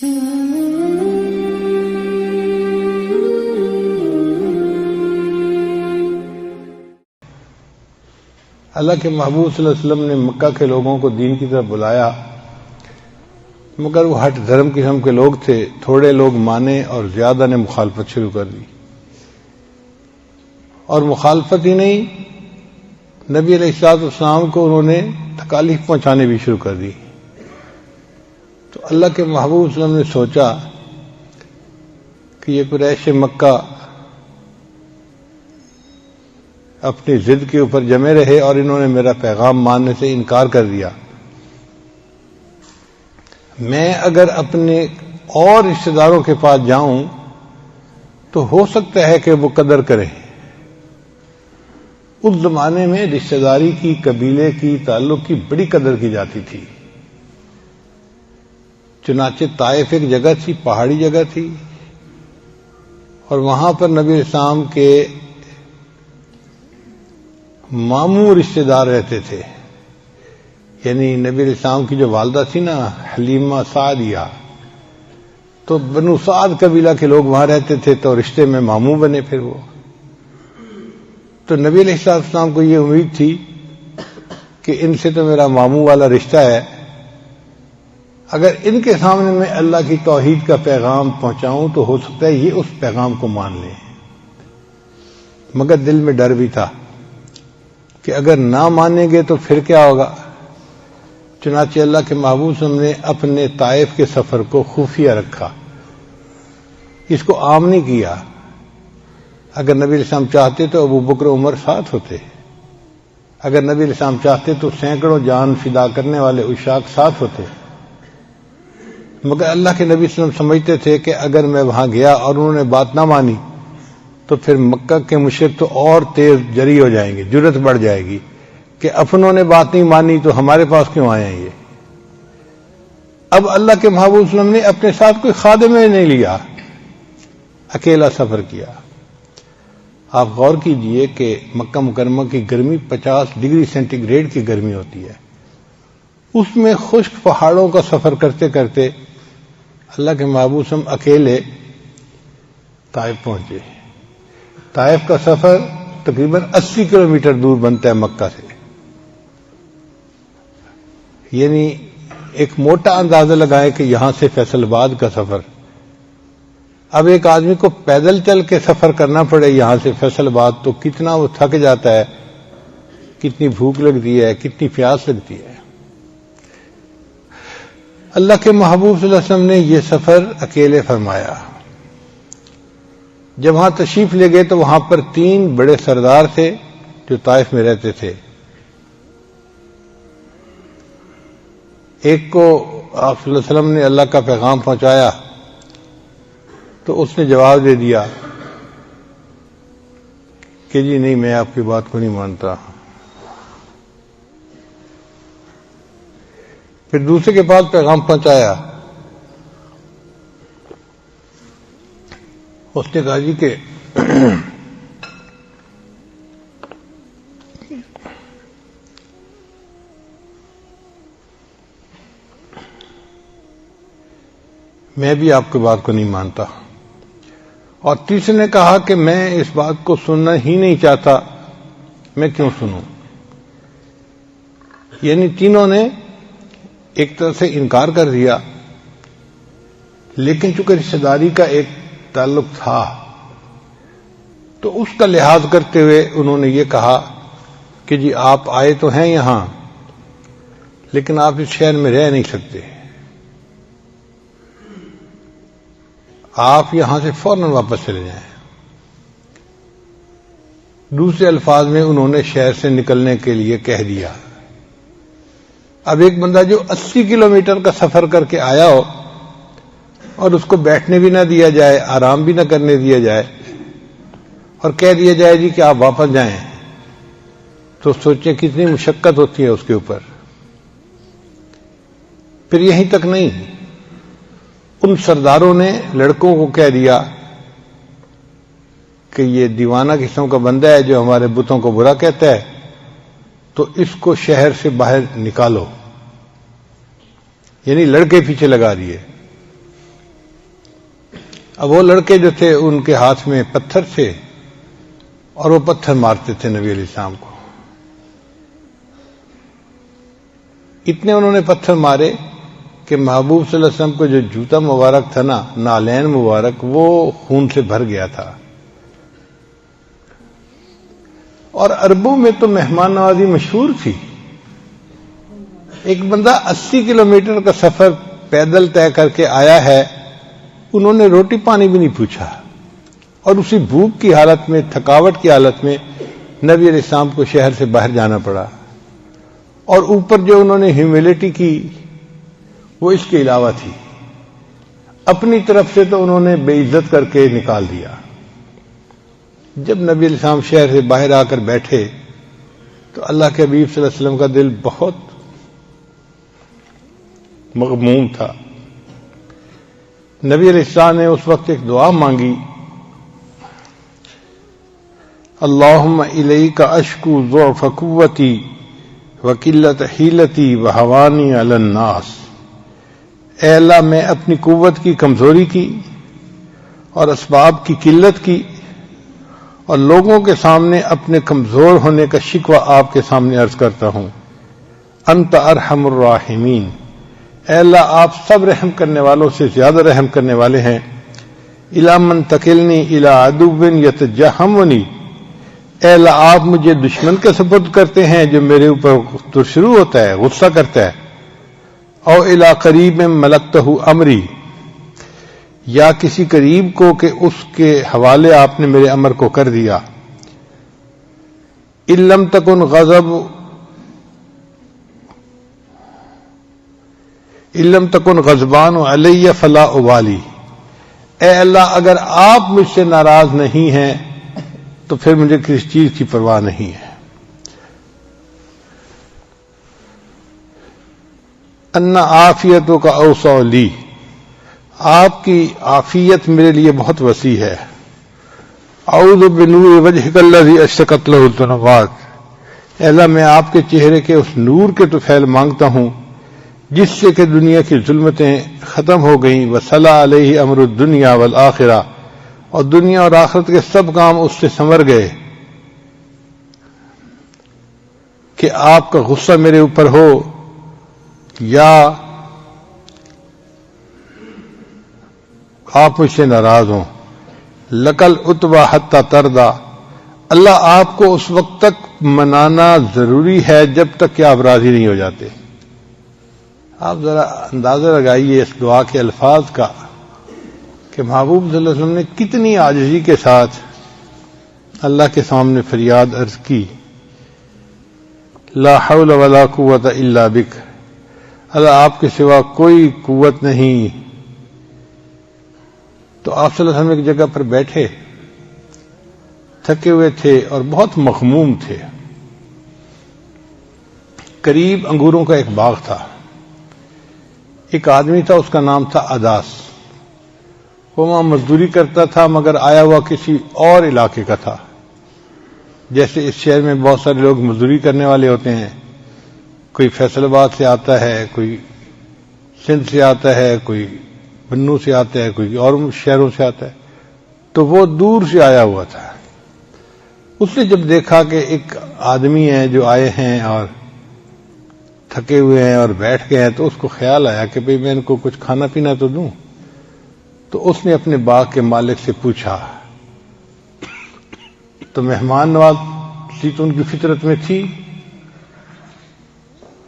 اللہ کے محبوب صلی اللہ علیہ وسلم نے مکہ کے لوگوں کو دین کی طرف بلایا، مگر وہ ہٹ دھرم قسم کے لوگ تھے، تھوڑے لوگ مانے اور زیادہ نے مخالفت شروع کر دی، اور مخالفت ہی نہیں، نبی علیہ السلام کو انہوں نے تکالیف پہنچانے بھی شروع کر دی۔ تو اللہ کے محبوب صلی اللہ علیہ وسلم نے سوچا کہ یہ قریش مکہ اپنی ضد کے اوپر جمے رہے اور انہوں نے میرا پیغام ماننے سے انکار کر دیا، میں اگر اپنے اور رشتہ داروں کے پاس جاؤں تو ہو سکتا ہے کہ وہ قدر کریں۔ اس زمانے میں رشتہ داری کی، قبیلے کی، تعلق کی بڑی قدر کی جاتی تھی۔ چنانچہ طائف ایک جگہ تھی، پہاڑی جگہ تھی، اور وہاں پر نبی اسلام کے ماموں رشتہ دار رہتے تھے، یعنی نبی اسلام کی جو والدہ تھی نا، حلیمہ سعدیہ، تو بنو سعد قبیلہ کے لوگ وہاں رہتے تھے، تو رشتے میں ماموں بنے پھر وہ۔ تو نبی علیہ السلام کو یہ امید تھی کہ ان سے تو میرا ماموں والا رشتہ ہے، اگر ان کے سامنے میں اللہ کی توحید کا پیغام پہنچاؤں تو ہو سکتا ہے یہ اس پیغام کو مان لیں، مگر دل میں ڈر بھی تھا کہ اگر نہ مانیں گے تو پھر کیا ہوگا۔ چنانچہ اللہ کے محبوب صلی اللہ علیہ وسلم نے اپنے طائف کے سفر کو خفیہ رکھا، اس کو عام نہیں کیا۔ اگر نبی علیہ السلام چاہتے تو ابو بکر عمر ساتھ ہوتے، اگر نبی علیہ السلام چاہتے تو سینکڑوں جان فدا کرنے والے عشاق ساتھ ہوتے، مگر اللہ کے نبی صلی اللہ علیہ وسلم سمجھتے تھے کہ اگر میں وہاں گیا اور انہوں نے بات نہ مانی تو پھر مکہ کے مشرک تو اور تیز جری ہو جائیں گے، جرت بڑھ جائے گی کہ اپنوں نے بات نہیں مانی تو ہمارے پاس کیوں آئے ہیں یہ۔ اب اللہ کے محبوب صلی اللہ علیہ وسلم نے اپنے ساتھ کوئی خادم نہیں لیا، اکیلا سفر کیا۔ آپ غور کیجئے کہ مکہ مکرمہ کی گرمی 50 ڈگری سینٹی گریڈ کی گرمی ہوتی ہے، اس میں خشک پہاڑوں کا سفر کرتے کرتے اللہ کے محبوب صلی اللہ علیہ وسلم اکیلے طائف پہنچے۔ طائف کا سفر تقریباً 80 کلومیٹر دور بنتا ہے مکہ سے، یعنی ایک موٹا اندازہ لگائے کہ یہاں سے فیصل آباد کا سفر، اب ایک آدمی کو پیدل چل کے سفر کرنا پڑے یہاں سے فیصل آباد تو کتنا وہ تھک جاتا ہے، کتنی بھوک لگتی ہے، کتنی پیاس لگتی ہے۔ اللہ کے محبوب صلی اللہ علیہ وسلم نے یہ سفر اکیلے فرمایا۔ جب وہاں تشریف لے گئے تو وہاں پر 3 بڑے سردار تھے جو طائف میں رہتے تھے۔ ایک کو آپ صلی اللہ علیہ وسلم نے اللہ کا پیغام پہنچایا تو اس نے جواب دے دیا کہ جی نہیں، میں آپ کی بات کو نہیں مانتا۔ پھر دوسرے کے پاس پیغام پہنچایا، اس نے کہا جی کہ میں بھی آپ کی بات کو نہیں مانتا، اور تیسرے نے کہا کہ میں اس بات کو سننا ہی نہیں چاہتا، میں کیوں سنوں۔ یعنی تینوں نے ایک طرح سے انکار کر دیا، لیکن چونکہ رشتہ داری کا ایک تعلق تھا تو اس کا لحاظ کرتے ہوئے انہوں نے یہ کہا کہ جی آپ آئے تو ہیں یہاں، لیکن آپ اس شہر میں رہ نہیں سکتے، آپ یہاں سے فوراً واپس چلے جائیں۔ دوسرے الفاظ میں انہوں نے شہر سے نکلنے کے لیے کہہ دیا۔ اب ایک بندہ جو 80 کلومیٹر کا سفر کر کے آیا ہو اور اس کو بیٹھنے بھی نہ دیا جائے، آرام بھی نہ کرنے دیا جائے، اور کہہ دیا جائے جی کہ آپ واپس جائیں، تو سوچیں کتنی مشقت ہوتی ہے اس کے اوپر۔ پھر یہیں تک نہیں، ان سرداروں نے لڑکوں کو کہہ دیا کہ یہ دیوانہ قسم کا بندہ ہے جو ہمارے بتوں کو برا کہتا ہے، تو اس کو شہر سے باہر نکالو، یعنی لڑکے پیچھے لگا دیے۔ اب وہ لڑکے جو تھے ان کے ہاتھ میں پتھر تھے اور وہ پتھر مارتے تھے نبی علیہ السلام کو. اتنے انہوں نے پتھر مارے کہ محبوب صلی اللہ علیہ وسلم کو جو جوتا مبارک تھا نا، نالین مبارک، وہ خون سے بھر گیا تھا. اور عربوں میں تو مہمان نوازی مشہور تھی. ایک بندہ 80 کلومیٹر کا سفر پیدل طے کر کے آیا ہے، انہوں نے روٹی پانی بھی نہیں پوچھا، اور اسی بھوک کی حالت میں، تھکاوٹ کی حالت میں نبی علیہ السلام کو شہر سے باہر جانا پڑا. اور اوپر جو انہوں نے ہیوملٹی کی وہ اس کے علاوہ تھی. اپنی طرف سے تو انہوں نے بے عزت کر کے نکال دیا. جب نبی علیہ السلام شہر سے باہر آ کر بیٹھے تو اللہ کے حبیب صلی اللہ علیہ وسلم کا دل بہت مغموم تھا. نبی علیہ السلام نے اس وقت ایک دعا مانگی، اللہم الیک اشکو ضعف قوتی وقلت حیلتی وہوانی علی الناس. اے اللہ، میں اپنی قوت کی کمزوری کی اور اسباب کی قلت کی اور لوگوں کے سامنے اپنے کمزور ہونے کا شکوہ آپ کے سامنے عرض کرتا ہوں. انت ارحم الراحمین. اے اللہ، آپ سب رحم کرنے والوں سے زیادہ رحم کرنے والے ہیں. الی من تکلنی الی عدو یتجہمنی. اے اللہ، آپ مجھے دشمن کے سپرد کرتے ہیں جو میرے اوپر تو شروع ہوتا ہے، غصہ کرتا ہے. او الی قریب ملکتہ امری. یا کسی قریب کو کہ اس کے حوالے آپ نے میرے امر کو کر دیا. ان لم تکن غضبان علی فلا ابالی. اے اللہ، اگر آپ مجھ سے ناراض نہیں ہیں تو پھر مجھے کسی چیز کی پرواہ نہیں ہے. ان عافیتوں کا اوسع لی. آپ کی عافیت میرے لیے بہت وسیع ہے. اعوذ بنور وجہک الذی اشرقت لہ الظلمات. اے اللہ، میں آپ کے چہرے کے اس نور کے طفیل مانگتا ہوں جس سے کہ دنیا کی ظلمتیں ختم ہو گئیں. وصلح علیہ امر الدنیا والآخرہ. اور دنیا اور آخرت کے سب کام اس سے سنور گئے. کہ آپ کا غصہ میرے اوپر ہو یا آپ مجھ سے ناراض ہوں. لکل اتبا حتی تردا. اللہ، آپ کو اس وقت تک منانا ضروری ہے جب تک کہ آپ راضی نہیں ہو جاتے. آپ ذرا اندازہ لگائیے اس دعا کے الفاظ کا کہ محبوب صلی اللہ علیہ وسلم نے کتنی عاجزی کے ساتھ اللہ کے سامنے فریاد عرض کی، لا حول ولا قوت الا بک. اللہ، آپ کے سوا کوئی قوت نہیں. تو آپ صلی اللہ علیہ وسلم ایک جگہ پر بیٹھے، تھکے ہوئے تھے اور بہت مغموم تھے. قریب انگوروں کا ایک باغ تھا. ایک آدمی تھا، اس کا نام تھا اداس. وہ وہاں مزدوری کرتا تھا مگر آیا ہوا کسی اور علاقے کا تھا. جیسے اس شہر میں بہت سارے لوگ مزدوری کرنے والے ہوتے ہیں. کوئی فیصل آباد سے آتا ہے، کوئی سندھ سے آتا ہے، کوئی بنو سے آتا ہے، کوئی اور شہروں سے آتا ہے. تو وہ دور سے آیا ہوا تھا. اس نے جب دیکھا کہ ایک آدمی ہے جو آئے ہیں اور تھکے ہوئے ہیں اور بیٹھ گئے ہیں، تو اس کو خیال آیا کہ بھئی میں ان کو کچھ کھانا پینا تو دوں. تو اس نے اپنے باغ کے مالک سے پوچھا. تو مہمان نوازی تو ان کی فطرت میں تھی.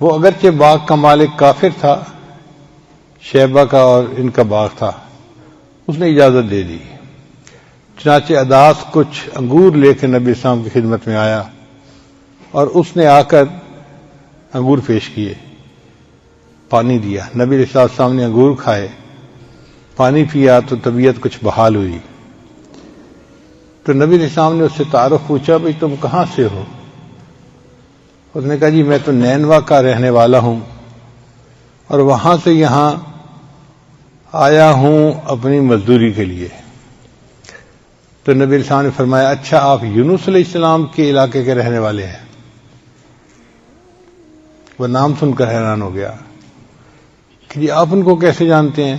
وہ اگرچہ باغ کا مالک کافر تھا، شیبہ کا اور ان کا باغ تھا، اس نے اجازت دے دی. چنانچہ اداس کچھ انگور لے کے نبی اسلام کی خدمت میں آیا اور اس نے آ کر انگور پیش کیے، پانی دیا. نبی علیہ السلام نے انگور کھائے، پانی پیا تو طبیعت کچھ بحال ہوئی. تو نبی علیہ السلام نے اس سے تعارف پوچھا، بھئی تم کہاں سے ہو؟ اس نے کہا، جی میں تو نینوا کا رہنے والا ہوں اور وہاں سے یہاں آیا ہوں اپنی مزدوری کے لیے. تو نبی علیہ السلام نے فرمایا، اچھا آپ یونس علیہ السلام کے علاقے کے رہنے والے ہیں؟ وہ نام سن کر حیران ہو گیا کہ جی آپ ان کو کیسے جانتے ہیں؟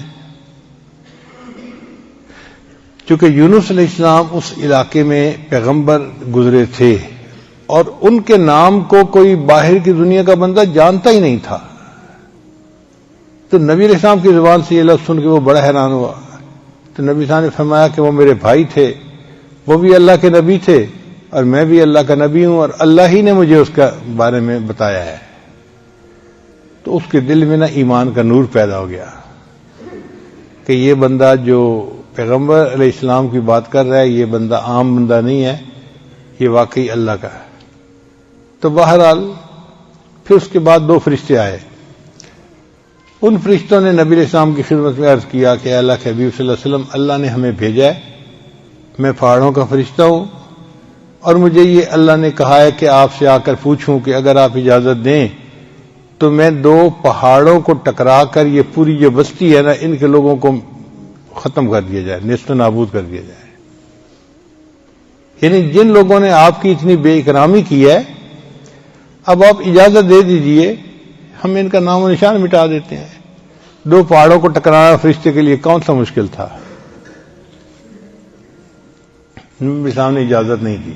چونکہ یونس علیہ السلام اس علاقے میں پیغمبر گزرے تھے اور ان کے نام کو کوئی باہر کی دنیا کا بندہ جانتا ہی نہیں تھا، تو نبی علیہ السلام کی زبان سے یہ لفظ سن کے وہ بڑا حیران ہوا. تو نبی صاحب نے فرمایا کہ وہ میرے بھائی تھے، وہ بھی اللہ کے نبی تھے اور میں بھی اللہ کا نبی ہوں، اور اللہ ہی نے مجھے اس کے بارے میں بتایا ہے. تو اس کے دل میں نا ایمان کا نور پیدا ہو گیا کہ یہ بندہ جو پیغمبر علیہ السلام کی بات کر رہا ہے یہ بندہ عام بندہ نہیں ہے، یہ واقعی اللہ کا ہے. تو بہرحال پھر اس کے بعد 2 فرشتے آئے. ان فرشتوں نے نبی علیہ السلام کی خدمت میں عرض کیا کہ اللہ کے حبیب صلی اللہ علیہ وسلم، اللہ نے ہمیں بھیجا ہے، میں پہاڑوں کا فرشتہ ہوں اور مجھے یہ اللہ نے کہا ہے کہ آپ سے آ کر پوچھوں کہ اگر آپ اجازت دیں تو میں 2 پہاڑوں کو ٹکرا کر یہ پوری جو بستی ہے نا ان کے لوگوں کو ختم کر دیا جائے، نیست و نابود کر دیا جائے. یعنی جن لوگوں نے آپ کی اتنی بے اکرامی کی ہے اب آپ اجازت دے دیجئے، ہم ان کا نام و نشان مٹا دیتے ہیں. 2 پہاڑوں کو ٹکرانا فرشتے کے لیے کون سا مشکل تھا؟ نبی صاحب نے اجازت نہیں دی.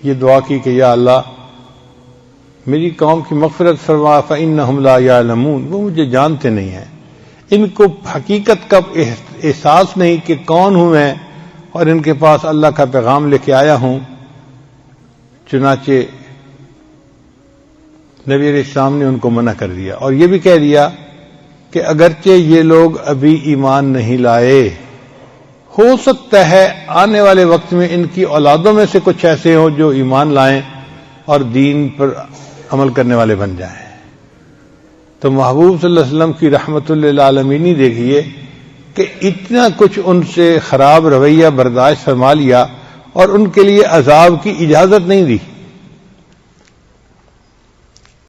یہ دعا کی کہ یا اللہ میری قوم کی مغفرت فرما، فإنہم لا یعلمون، وہ مجھے جانتے نہیں ہیں، ان کو حقیقت کا احساس نہیں کہ کون ہوں میں، اور ان کے پاس اللہ کا پیغام لے کے آیا ہوں. چنانچہ نبی علیہ السلام نے ان کو منع کر دیا اور یہ بھی کہہ دیا کہ اگرچہ یہ لوگ ابھی ایمان نہیں لائے، ہو سکتا ہے آنے والے وقت میں ان کی اولادوں میں سے کچھ ایسے ہوں جو ایمان لائیں اور دین پر عمل کرنے والے بن جائیں. تو محبوب صلی اللہ علیہ وسلم کی رحمت للعالمین دیکھیے کہ اتنا کچھ ان سے خراب رویہ برداشت فرما لیا اور ان کے لیے عذاب کی اجازت نہیں دی.